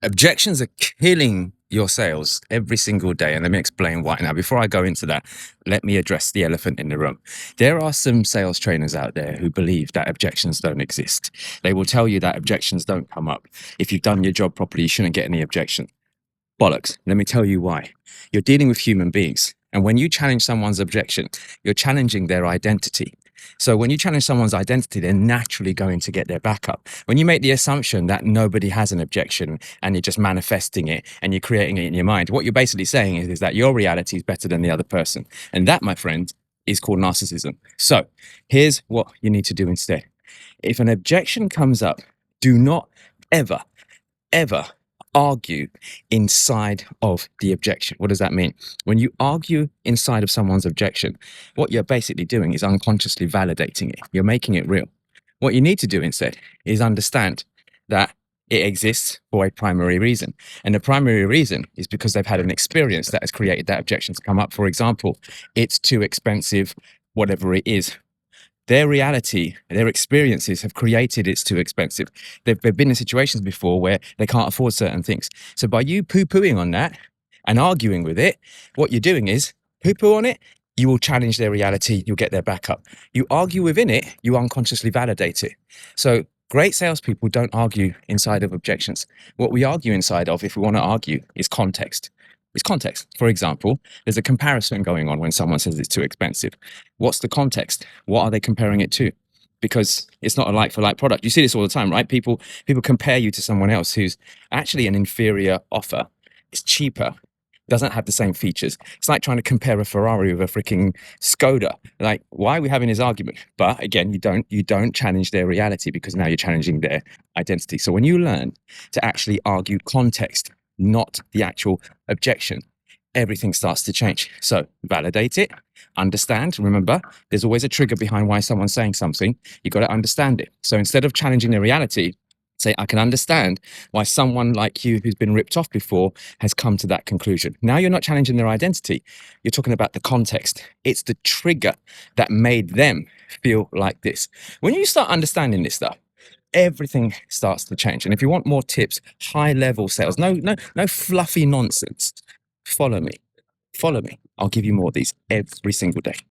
Objections are killing your sales every single day. And let me explain why. Now, before I go into that, let me address the elephant in the room. There are some sales trainers out there who believe that objections don't exist. They will tell you that objections don't come up. If you've done your job properly, you shouldn't get any objection. Bollocks. Let me tell you why. You're dealing with human beings. And when you challenge someone's objection, you're challenging their identity. So when you challenge someone's identity, they're naturally going to get their back up. When you make the assumption that nobody has an objection and you're just manifesting it and you're creating it in your mind, what you're basically saying is that your reality is better than the other person. And that, my friend, is called narcissism. So here's what you need to do instead. If an objection comes up, do not ever, ever argue inside of the objection. What does that mean? When you argue inside of someone's objection, what you're basically doing is unconsciously validating it. You're making it real. What you need to do instead is understand that it exists for a primary reason. And the primary reason is because they've had an experience that has created that objection to come up. For example, it's too expensive, whatever it is. Their reality, their experiences have created it's too expensive. They've been in situations before where they can't afford certain things. So by you poo-pooing on that and arguing with it, what you're doing is poo-poo on it, you will challenge their reality, you'll get their back up. You argue within it, you unconsciously validate it. So great salespeople don't argue inside of objections. What we argue inside of, if we want to argue, is context. It's context. For example, there's a comparison going on when someone says it's too expensive. What's the context? What are they comparing it to? Because it's not a like-for-like product. You see this all the time, right? People compare you to someone else who's actually an inferior offer. It's cheaper, doesn't have the same features. It's like trying to compare a Ferrari with a freaking Skoda. Like, why are we having this argument? But again, you don't challenge their reality because now you're challenging their identity. So when you learn to actually argue context, not the actual objection, everything starts to change. So validate it, understand. Remember, there's always a trigger behind why someone's saying something. You've got to understand it. So instead of challenging their reality, say, I can understand why someone like you who's been ripped off before has come to that conclusion. Now you're not challenging their identity. You're talking about the context. It's the trigger that made them feel like this. When you start understanding this stuff, everything starts to change. And if you want more tips, high level sales, no fluffy nonsense, follow me. I'll give you more of these every single day.